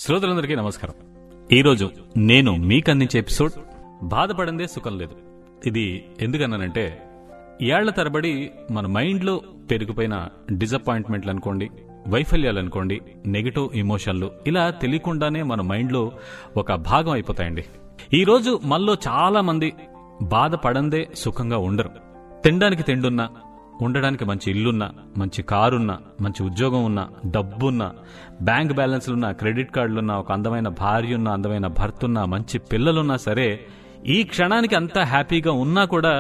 శ్రోతలందరికీ నమస్కారం. ఈరోజు నేను మీకందించే ఎపిసోడ్ బాధపడిందే సుఖం లేదు. ఇది ఎందుకన్నానంటే, ఏళ్ల తరబడి మన మైండ్లో పెరిగిపోయిన డిసప్పాయింట్మెంట్లు అనుకోండి, వైఫల్యాలు అనుకోండి, నెగిటివ్ ఎమోషన్లు ఇలా తెలియకుండానే మన మైండ్లో ఒక భాగం అయిపోతాయండి. ఈరోజు మనలో చాలా మంది బాధపడందే సుఖంగా ఉండరు. తినడానికి తిండున్నా, ఉండడానికి మంచి ఇల్లున్నా, మంచి కారున్నా, మంచి ఉద్యోగం ఉన్నా, డబ్బున్నా, బ్యాంక్ బ్యాలెన్స్లున్నా, క్రెడిట్ కార్డులున్నా, ఒక అందమైన భార్య ఉన్నా, అందమైన భర్త ఉన్నా, మంచి పిల్లలున్నా సరే ఈ క్షణానికి అంతా హ్యాపీగా ఉన్నా కూడా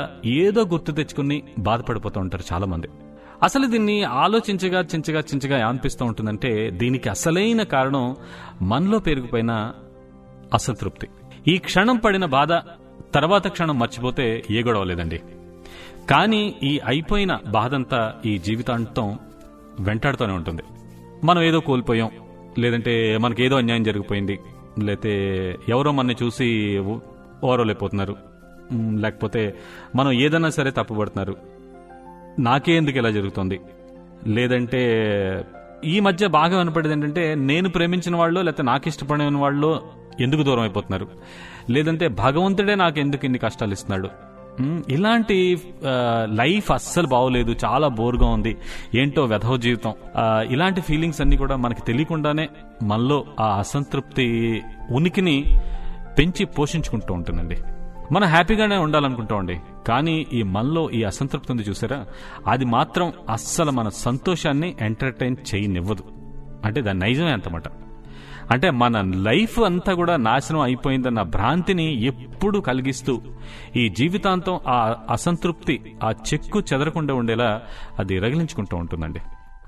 ఏదో గుర్తు తెచ్చుకుని బాధపడిపోతూ ఉంటారు చాలా మంది. అసలు దీన్ని ఆలోచించగా చించగా అనిపిస్తూ ఉంటుందంటే దీనికి అసలైన కారణం మనలో పెరిగిపోయిన అసంతృప్తి. ఈ క్షణం పడిన బాధ తర్వాత క్షణం మర్చిపోతే ఏ గొడవ లేదండి. కానీ ఈ అయిపోయిన బాధంతా ఈ జీవితాంతం వెంటాడుతూనే ఉంటుంది. మనం ఏదో కోల్పోయాం, లేదంటే మనకేదో అన్యాయం జరిగిపోయింది, లేతే ఎవరో మనని చూసి ఓరవలేకపోతున్నారు, లేకపోతే మనం ఏదైనా సరే తప్పుపడుతున్నారు, నాకే ఎందుకు ఇలా జరుగుతుంది, లేదంటే ఈ మధ్య బాగా వినపడేది ఏంటంటే నేను ప్రేమించిన వాళ్ళు లేకపోతే నాకు ఇష్టపడిన వాళ్ళు ఎందుకు దూరం అయిపోతున్నారు, లేదంటే భగవంతుడే నాకు ఎందుకు ఇన్ని కష్టాలు ఇస్తున్నాడు, ఇలాంటి లైఫ్ అస్సలు బాగోలేదు, చాలా బోర్గా ఉంది, ఏంటో వెధవ జీవితం, ఇలాంటి ఫీలింగ్స్ అన్ని కూడా మనకి తెలియకుండానే మనలో ఆ అసంతృప్తి ఉనికిని పెంచి పోషించుకుంటూ ఉంటుందండి. మనం హ్యాపీగానే ఉండాలనుకుంటామండి, కానీ ఈ మనలో ఈ అసంతృప్తి ఉంది చూసారా, అది మాత్రం అస్సలు మన సంతోషాన్ని ఎంటర్టైన్ చేయనివ్వదు. అంటే దాని నైజమే అంతమాట. అంటే మన లైఫ్ అంతా కూడా నాశనం అయిపోయిందన్న భ్రాంతిని ఎప్పుడు కలిగిస్తూ ఈ జీవితాంతం ఆ అసంతృప్తి ఆ చెక్కు చెదరకుండా ఉండేలా అది రగిలించుకుంటూ ఉంటుందండి.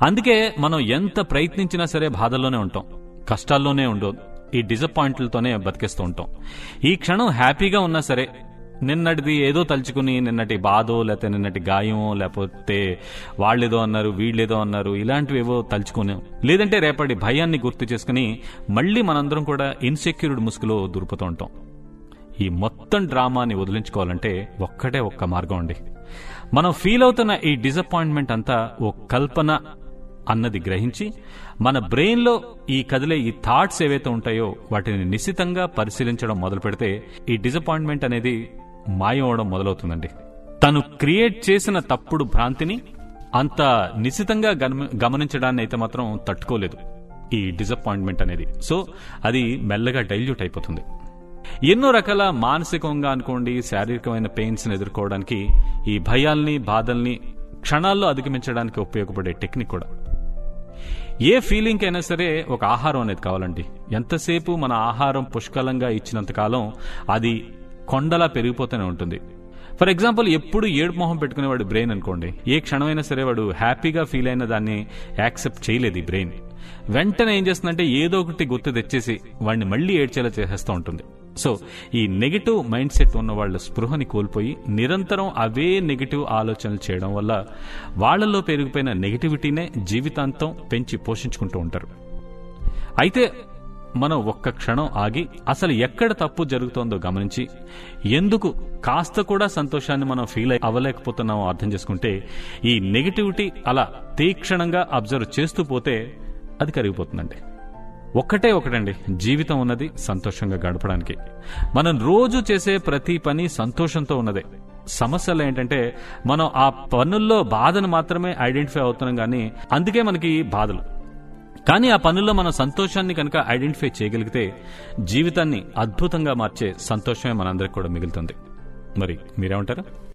అందుకే మనం ఎంత ప్రయత్నించినా సరే బాధల్లోనే ఉంటాం, కష్టాల్లోనే ఉండవు, ఈ డిసప్పాయింట్లతోనే బతికేస్తూ ఉంటాం. ఈ క్షణం హ్యాపీగా ఉన్నా సరే నిన్నటిది ఏదో తలుచుకుని నిన్నటి బాధో లేకపోతే నిన్నటి గాయమో లేకపోతే వాళ్ళేదో అన్నారు వీళ్ళేదో అన్నారు ఇలాంటివి ఏవో తలుచుకుని, లేదంటే రేపటి భయాన్ని గుర్తు చేసుకుని మళ్ళీ మనందరం కూడా ఇన్సెక్యూర్డ్ ముసుగులో దూరిపోతూ ఉంటాం. ఈ మొత్తం డ్రామాని వదిలించుకోవాలంటే ఒక్క మార్గం అండి. మనం ఫీల్ అవుతున్న ఈ డిసప్పాయింట్మెంట్ అంతా ఓ కల్పన అన్నది గ్రహించి మన బ్రెయిన్లో ఈ కదిలే ఈ థాట్స్ ఏవైతే ఉంటాయో వాటిని నిశితంగా పరిశీలించడం మొదలు పెడితే ఈ డిసప్పాయింట్మెంట్ అనేది మాయమవడం మొదలవుతుందండి. తను క్రియేట్ చేసిన తప్పుడు భ్రాంతిని అంత నిశితంగా గమనించడాన్ని అయితే మాత్రం తట్టుకోలేదు ఈ డిసప్పాయింట్మెంట్ అనేది. సో అది మెల్లగా డైల్యూట్ అయిపోతుంది. ఎన్నో రకాల మానసికంగా అనుకోండి శారీరకమైన పెయిన్స్ ని ఎదుర్కోవడానికి ఈ భయాల్ని బాధల్ని క్షణాల్లో అధిగమించడానికి ఉపయోగపడే టెక్నిక్ కూడా. ఏ ఫీలింగ్ అయినా సరే ఒక ఆహారం అనేది కావాలండి. ఎంతసేపు మన ఆహారం పుష్కలంగా ఇచ్చినంతకాలం అది కొండలా పెరిగిపోతూనే ఉంటుంది. ఫర్ ఎగ్జాంపుల్, ఎప్పుడు ఏడు మొహం పెట్టుకునేవాడు బ్రెయిన్ అనుకోండి, ఏ క్షణమైనా సరే వాడు హ్యాపీగా ఫీల్ అయిన దాన్ని యాక్సెప్ట్ చేయలేదు ఈ బ్రెయిన్. వెంటనే ఏం చేస్తుందంటే ఏదో ఒకటి గుర్తు తెచ్చేసి వాడిని మళ్లీ ఏడ్చేలా చేసేస్తూ ఉంటుంది. సో ఈ నెగిటివ్ మైండ్ సెట్ ఉన్న వాళ్ళ స్పృహని కోల్పోయి నిరంతరం అవే నెగిటివ్ ఆలోచనలు చేయడం వల్ల వాళ్లలో పెరిగిపోయిన నెగిటివిటీనే జీవితాంతం పెంచి పోషించుకుంటూ ఉంటారు. అయితే మనం ఒక్క క్షణం ఆగి అసలు ఎక్కడ తప్పు జరుగుతోందో గమనించి ఎందుకు కాస్త కూడా సంతోషాన్ని మనం ఫీల్ అవ్వలేకపోతున్నామో అర్థం చేసుకుంటే ఈ నెగిటివిటీ అలా తీక్షణంగా అబ్జర్వ్ చేస్తూ పోతే అది కరిగిపోతుందండి. ఒకటండి, జీవితం ఉన్నది సంతోషంగా గడపడానికి. మనం రోజు చేసే ప్రతి పని సంతోషంతో ఉన్నదే. సమస్యలు ఏంటంటే మనం ఆ పనుల్లో బాధను మాత్రమే ఐడెంటిఫై అవుతున్నాం, కానీ అందుకే మనకి బాధలు. కానీ ఆ పనుల్లో మనం సంతోషాన్ని కనుక ఐడెంటిఫై చేయగలిగితే జీవితాన్ని అద్భుతంగా మార్చే సంతోషమే మనందరికి కూడా మిగులుతుంది. మరి మీరేమంటారు?